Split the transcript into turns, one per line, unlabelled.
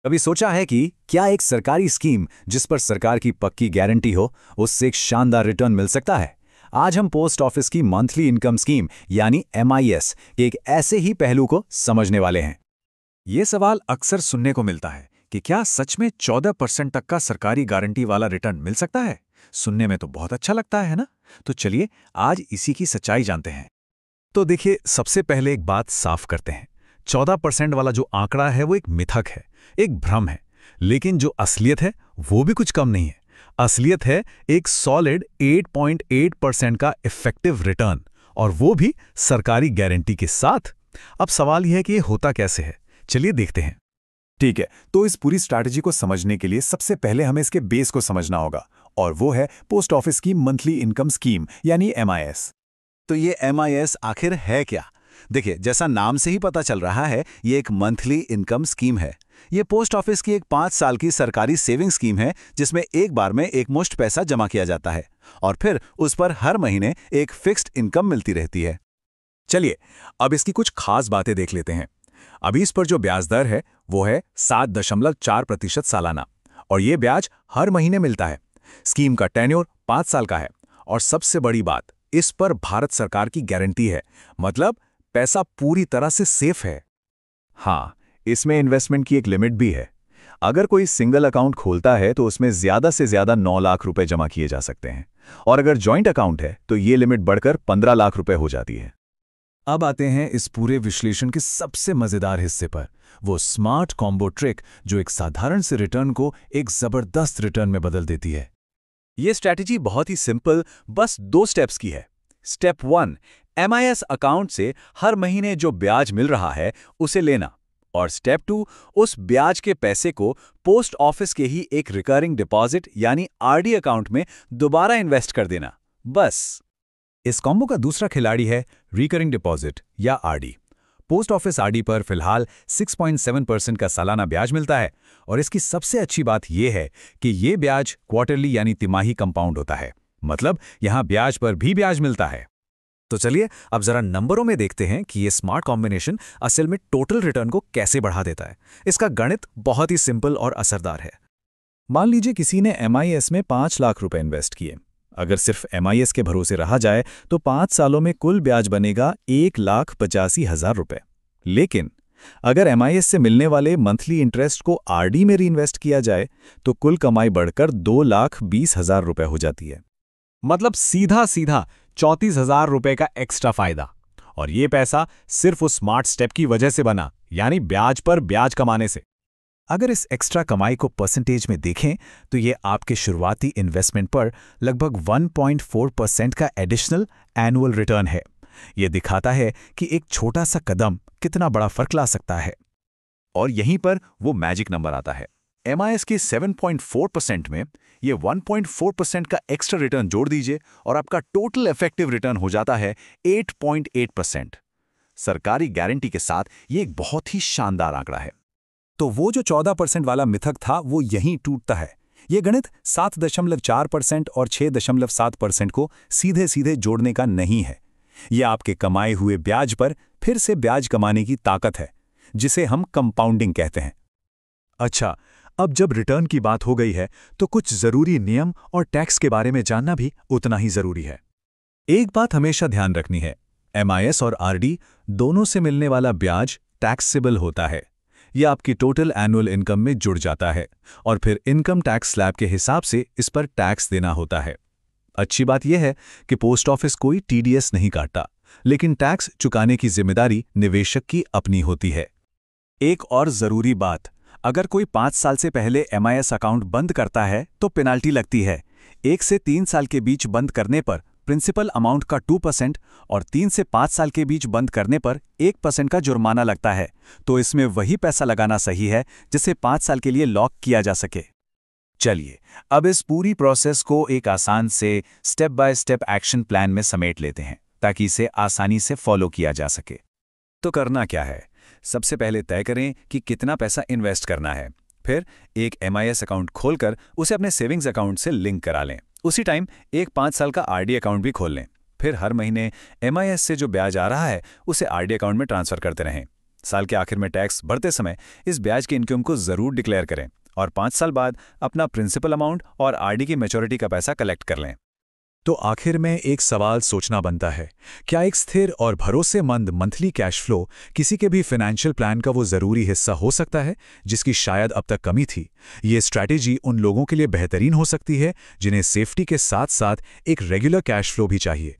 कभी सोचा है कि क्या एक सरकारी स्कीम जिस पर सरकार की पक्की गारंटी हो, उससे एक शानदार रिटर्न मिल सकता है? आज हम पोस्ट ऑफिस की मंथली इनकम स्कीम यानी एमआईएस के एक ऐसे ही पहलू को समझने वाले हैं।
ये सवाल अक्सर सुनने को मिलता है कि क्या सच में 14% तक का सरकारी गारंटी वाला रिटर्न मिल सकता है। सुनने में तो बहुत अच्छा लगता है ना। तो चलिए आज इसी की सच्चाई जानते हैं।
तो देखिए, सबसे पहले एक बात साफ करते हैं। 14% वाला जो आंकड़ा है वो एक मिथक है, एक भ्रम है। लेकिन जो असलियत है वो भी कुछ कम नहीं है। असलियत है एक सॉलिड 8.8% का इफेक्टिव रिटर्न, और वो भी सरकारी गारंटी के साथ। अब सवाल यह है कि ये होता कैसे है। चलिए देखते हैं।
ठीक है, तो इस पूरी स्ट्रैटेजी को समझने के लिए सबसे पहले हमें इसके बेस को समझना होगा, और वो है पोस्ट ऑफिस की मंथली इनकम स्कीम यानी एमआईएस।
तो ये एमआईएस आखिर है क्या? देखिए, जैसा नाम से ही पता चल रहा है, ये एक मंथली इनकम स्कीम है। ये पोस्ट ऑफिस की एक 5 साल की सरकारी सेविंग स्कीम है, जिसमें एक बार में एक मुश्त पैसा जमा किया जाता है और फिर उस पर हर महीने एक फिक्स्ड इनकम मिलती रहती है।
चलिए अब इसकी कुछ खास बातें देख लेते हैं। अभी इस पर जो ब्याज दर है वो है 7.4% सालाना, और ये ब्याज हर महीने मिलता है। स्कीम का टेन्योर 5 साल का है, और सबसे बड़ी बात, इस पर भारत सरकार की गारंटी है, मतलब पैसा पूरी तरह से सेफ है।
हाँ, इसमें इन्वेस्टमेंट की एक लिमिट भी है। अगर कोई सिंगल अकाउंट खोलता है तो उसमें ज्यादा से ज्यादा 9 लाख रुपए जमा किए जा सकते हैं, और अगर जॉइंट अकाउंट है तो ये लिमिट बढ़कर 15 लाख रुपए हो जाती है।
अब आते हैं इस पूरे विश्लेषण के सबसे मजेदार हिस्से पर, वो स्मार्ट कॉम्बो ट्रिक जो एक साधारण से रिटर्न को एक जबरदस्त रिटर्न में बदल देती है।
ये स्ट्रैटेजी बहुत ही सिंपल, बस 2 स्टेप्स की है। स्टेप 1, एमआईएस अकाउंट से हर महीने जो ब्याज मिल रहा है उसे लेना, और स्टेप 2, उस ब्याज के पैसे को पोस्ट ऑफिस के ही एक रिकरिंग डिपॉजिट यानी आरडी अकाउंट में दोबारा इन्वेस्ट कर देना, बस।
इस कॉम्बो का दूसरा खिलाड़ी है रिकरिंग डिपॉजिट या आरडी। पोस्ट ऑफिस आरडी पर फिलहाल 6.7% का सालाना ब्याज मिलता है, और इसकी सबसे अच्छी बात यह है कि ये ब्याज क्वार्टरली यानी तिमाही कंपाउंड होता है, मतलब यहां ब्याज पर भी ब्याज मिलता है। तो चलिए अब जरा नंबरों में देखते हैं कि ये स्मार्ट कॉम्बिनेशन असल में टोटल रिटर्न को कैसे बढ़ा देता है। इसका गणित बहुत ही सिंपल और असरदार है। मान लीजिए किसी ने एमआईएस में 5 लाख रुपए इन्वेस्ट किए। अगर सिर्फ एमआईएस के भरोसे रहा जाए तो 5 सालों में कुल ब्याज बनेगा 1,85,000 रुपए। लेकिन अगर एमआईएस से मिलने वाले मंथली इंटरेस्ट को आरडी में रीइन्वेस्ट किया जाए तो कुल कमाई बढ़कर 2,20,000 रुपए हो जाती है।
मतलब सीधा सीधा 34,000 रुपए का एक्स्ट्रा फायदा। और ये पैसा सिर्फ उस स्मार्ट स्टेप की वजह से बना, यानी ब्याज पर ब्याज कमाने से।
अगर इस एक्स्ट्रा कमाई को परसेंटेज में देखें तो ये आपके शुरुआती इन्वेस्टमेंट पर लगभग 1.4% का एडिशनल एनुअल रिटर्न है। ये दिखाता है कि एक छोटा सा कदम कितना बड़ा फर्क ला सकता है।
और यहीं पर वो मैजिक नंबर आता है। एमआईएस के 7.4% में ये 1.4% का एक्स्ट्रा रिटर्न जोड़ दीजिए और आपका टोटल इफेक्टिव रिटर्न हो जाता है 8.8%। सरकारी गारंटी के साथ ये एक बहुत ही शानदार आंकड़ा है।
तो वो जो 14% वाला मिथक था वो यहीं टूटता है। ये गणित 7.4% और 6.7% को सीधे सीधे जोड़ने का नहीं है। यह आपके कमाए हुए ब्याज पर फिर से ब्याज कमाने की ताकत है, जिसे हम कंपाउंडिंग कहते हैं। अच्छा, अब जब रिटर्न की बात हो गई है तो कुछ जरूरी नियम और टैक्स के बारे में जानना भी उतना ही जरूरी है। एक बात हमेशा ध्यान रखनी है, एमआईएस और आरडी दोनों से मिलने वाला ब्याज टैक्सेबल होता है। यह आपकी टोटल एनुअल इनकम में जुड़ जाता है, और फिर इनकम टैक्स स्लैब के हिसाब से इस पर टैक्स देना होता है। अच्छी बात यह है कि पोस्ट ऑफिस कोई टीडीएस नहीं काटता, लेकिन टैक्स चुकाने की जिम्मेदारी निवेशक की अपनी होती है। एक और जरूरी बात, अगर कोई 5 साल से पहले एमआईएस अकाउंट बंद करता है तो पेनाल्टी लगती है। 1 से 3 साल के बीच बंद करने पर प्रिंसिपल अमाउंट का 2% और 3 से 5 साल के बीच बंद करने पर 1% का जुर्माना लगता है। तो इसमें वही पैसा लगाना सही है जिसे 5 साल के लिए लॉक किया जा सके। चलिए अब इस पूरी प्रोसेस को एक आसान से step by step action plan में समेट लेते हैं, ताकि इसे आसानी से फॉलो किया जा सके। तो करना क्या है? सबसे पहले तय करें कि कितना पैसा इन्वेस्ट करना है। फिर एक एमआईएस अकाउंट खोलकर उसे अपने सेविंग्स अकाउंट से लिंक करा लें। उसी टाइम एक 5 साल का आरडी अकाउंट भी खोल लें। फिर हर महीने एमआईएस से जो ब्याज आ रहा है उसे आरडी अकाउंट में ट्रांसफर करते रहें। साल के आखिर में टैक्स भरते समय इस ब्याज के इनकम को जरूर डिक्लेयर करें और 5 साल बाद अपना प्रिंसिपल अमाउंट और आरडी की मैच्योरिटी का पैसा कलेक्ट कर लें।
तो आखिर में एक सवाल सोचना बनता है, क्या एक स्थिर और भरोसेमंद मंथली कैश फ्लो किसी के भी फाइनेंशियल प्लान का वो ज़रूरी हिस्सा हो सकता है जिसकी शायद अब तक कमी थी? ये स्ट्रैटेजी उन लोगों के लिए बेहतरीन हो सकती है जिन्हें सेफ्टी के साथ साथ एक रेगुलर कैश फ्लो भी चाहिए।